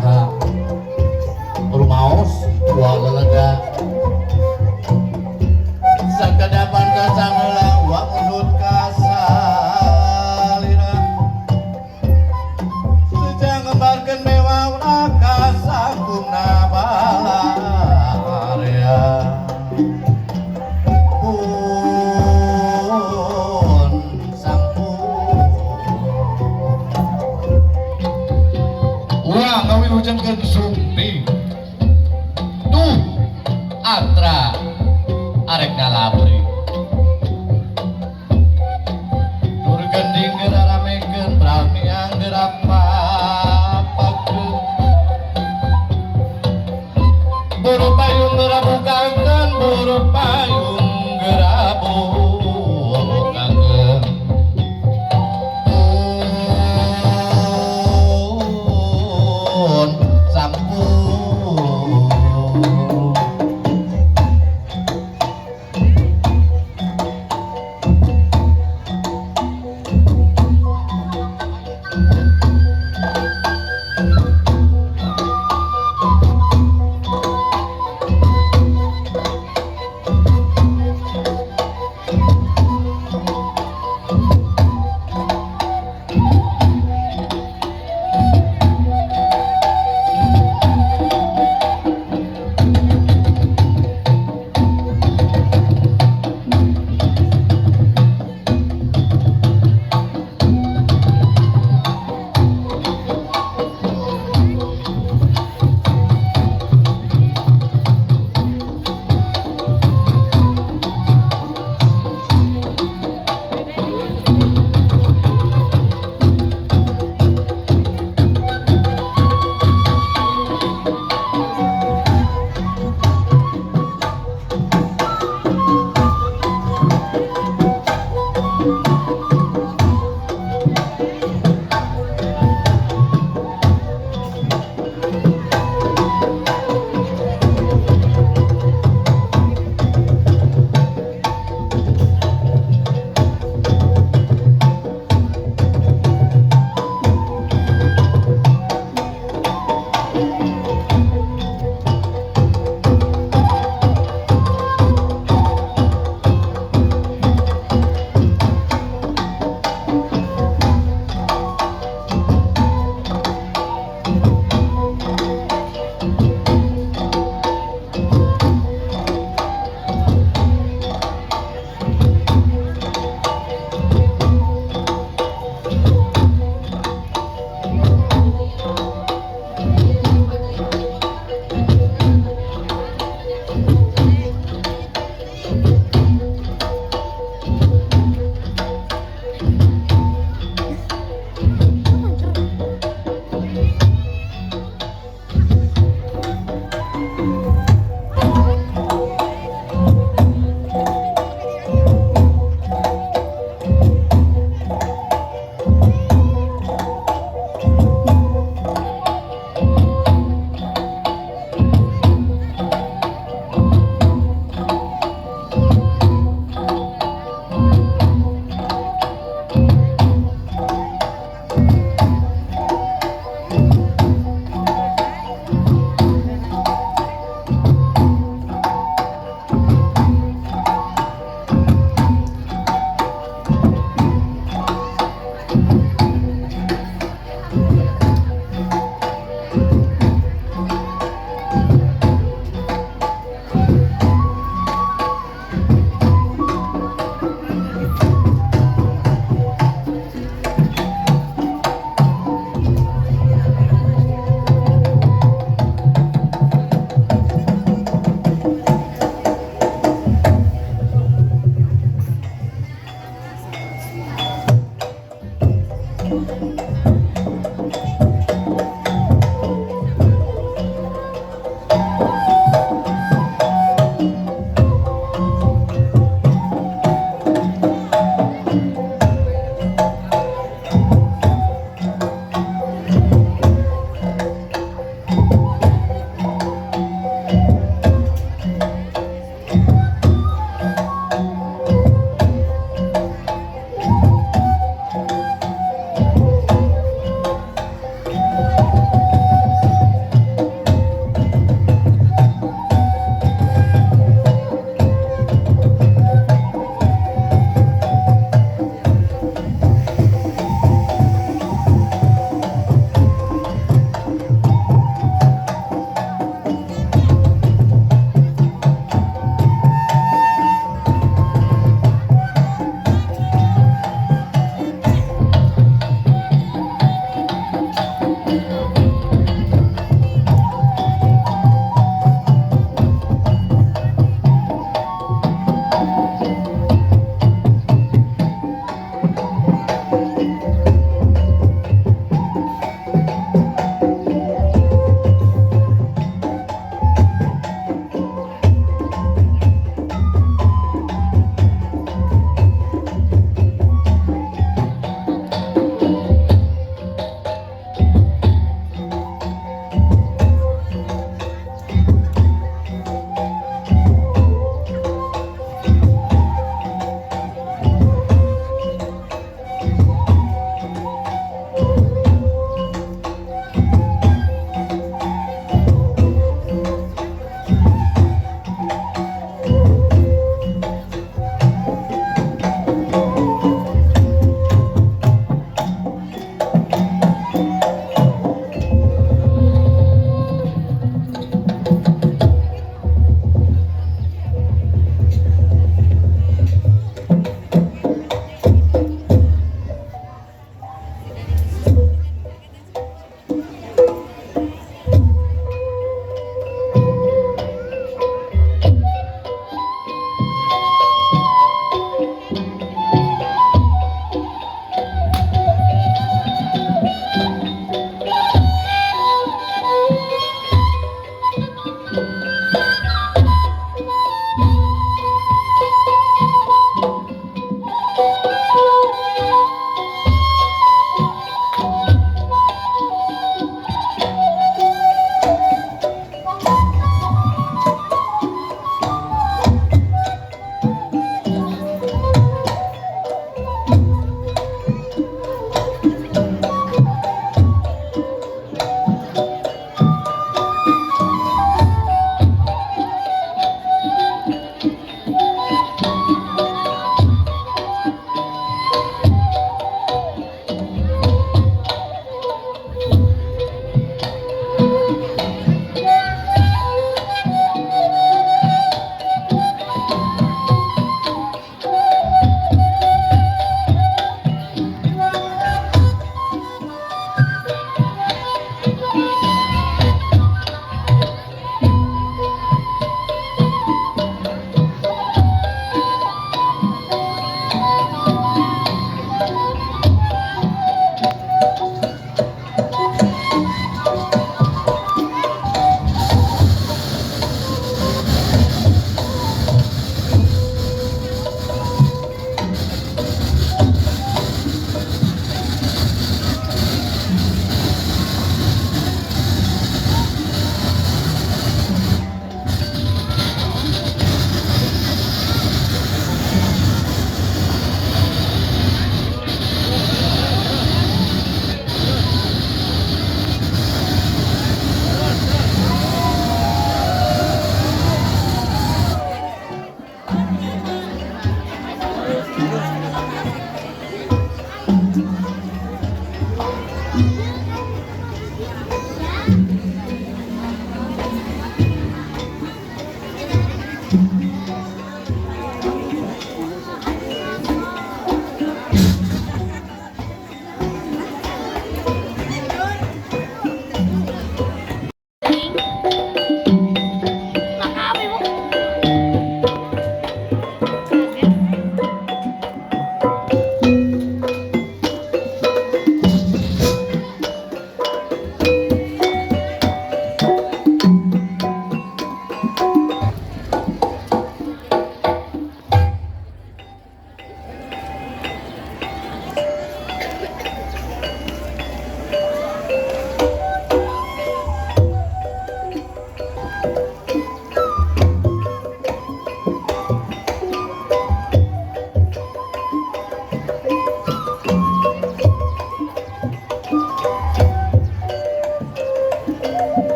mangga rumaos walaga sakadapan kasangeula wa mundut kasalira sujang ngembarkeun mewah kasakumna bala area pun sampun ulah ngawilujenkeun sumpi tuh atra arek ngalabri dur gending geraramekeun brami angger apa-apakeun buru payung gerabukakeun buru payung gerabukakeun pun sampun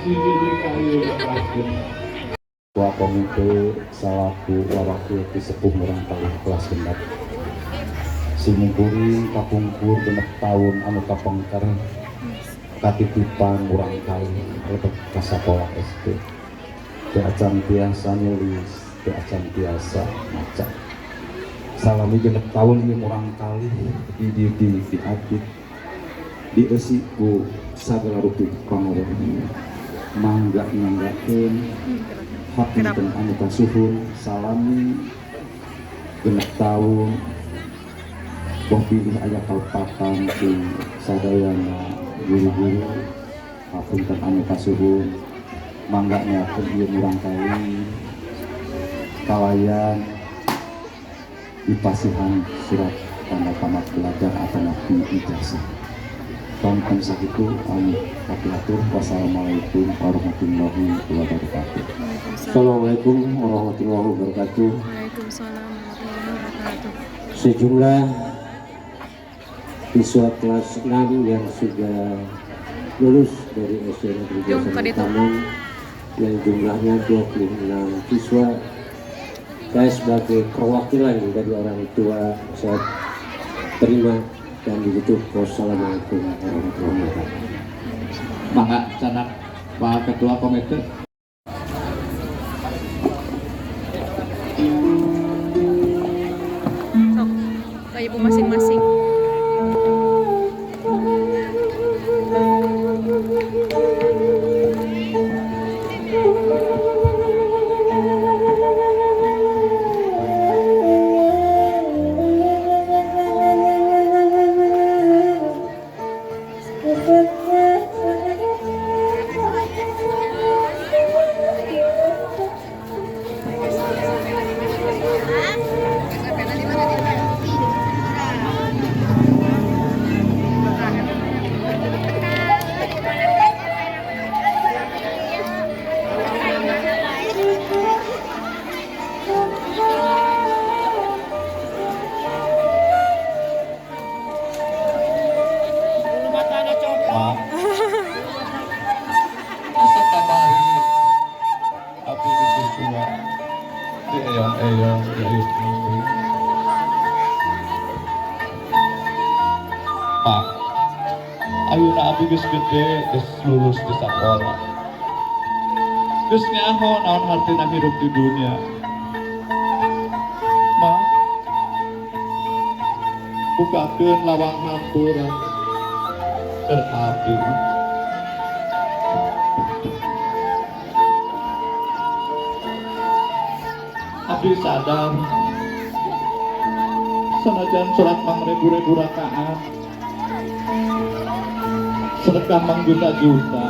Ketua komite salaku wawakil di sepuh merangkaian kelas genap simungkuring kapungkur genep tahun anu kapengker katitipan urang kali lebet kasakola SD teu acan tiasa nulis teu acan tiasa maca salami genep tahun ieu urang kali di adit dieusi ku sagala rupi pangaweruh mangga nganggakeun hapunten anu kasuhun salami genep tahun boh pilih aya kalpatan ku sadayana guru-guru hapunten anu kasuhun mangga nyakeun ieu urang kali kalayan dipasihan surat tanda tamat belajar atau nabi ijazah. Tonton sakitu anu kapiatur. Wassalamualaikum warahmatullahi wabarakatuh. Assalamualaikum warahmatullahi wabarakatuh. Waalaikumsalam warahmatullahi wabarakatuh. Sejumlah siswa kelas 6 yang sudah lulus dari SD Negeri Sandingtaman yang jumlahnya 26 siswa, saya sebagai perwakilan dari orang tua saya terima dan ditutup. Wassalamualaikum warahmatullahi wabarakatuh. Mangga canak Pak Ketua Komite. Sok, ke ibu masing-masing. Pak, ayeuna abi geus gede, geus lulus di sekolah. Geus nyaho naon hartina hirup di dunia. Ma, bukakeun lawang hampura keur abdi. Abdi sadar sanajan surat mangrebu-rebu rakaat sedekah mang juta-juta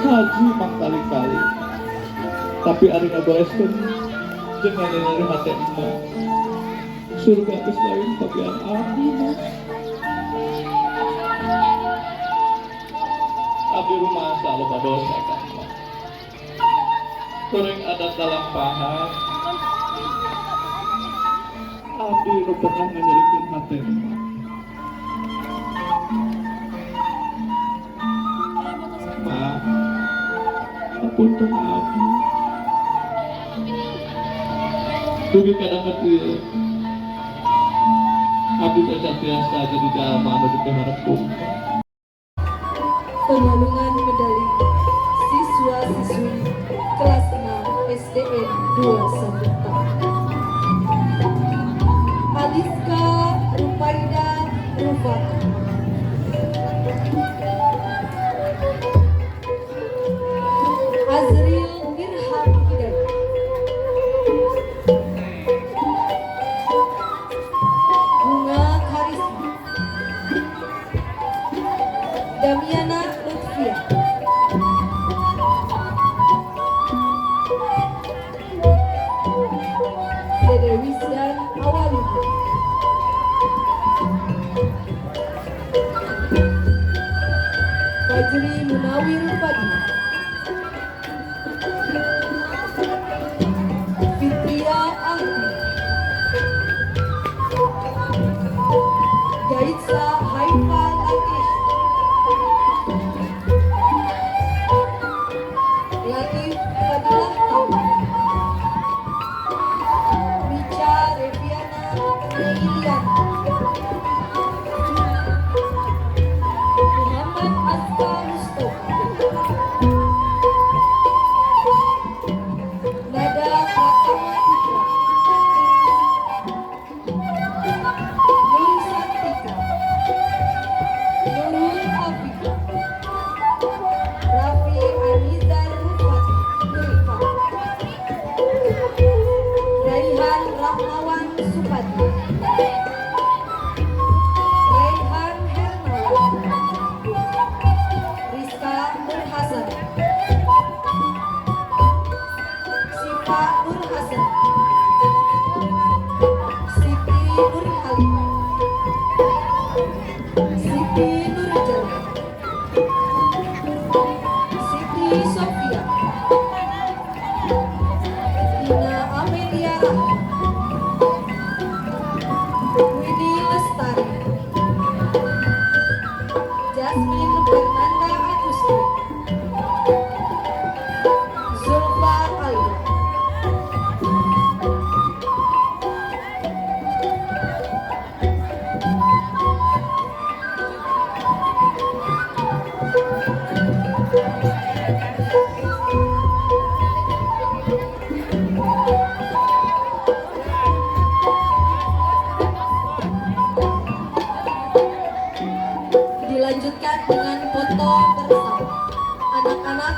haji mang kali-kali tapi ari ngagoreskeun jeung nyanyi hate emak surga geus lain bagian abdi mah. Abdi rumasa loba dosa kan kuring adat dalam paham abdi nu pernah ngenyerikeun hate emak. Punten abdi dugi kadang kieu abdi senantiasa jadi jalma anu diharepkeun. Pengalungan medali siswa-siswi kelas 6 SDN 2 Sandingtaman. Aliska Rupaida Rufat, Azril Irham Hidayat, Bunga Karisma, Damiana Lutfia, Dede Wisdan Awaludin, Fajri Munawir Fadli, Fitria Ahdi, Gaitsa Haifa Latif, Ilian, Muhammad Aska Mustafa, Nada Pratama Putra, Nur Santika, Nurul Afika, Raffi Anizar Nurifat, Raihan Rahmawan Supati, Raihan Hermawan, Rizka Nur Hasan, Siva Nur Hasan, Siti Nur Halimah, Siti Nur Jalan, Siti Sofia, Dina Amelia Rahma, Winnie Lestari, Jasmine Fernanda Agusti, Zulfa Alia. Dilanjutkan dengan foto bersama. Anak-anak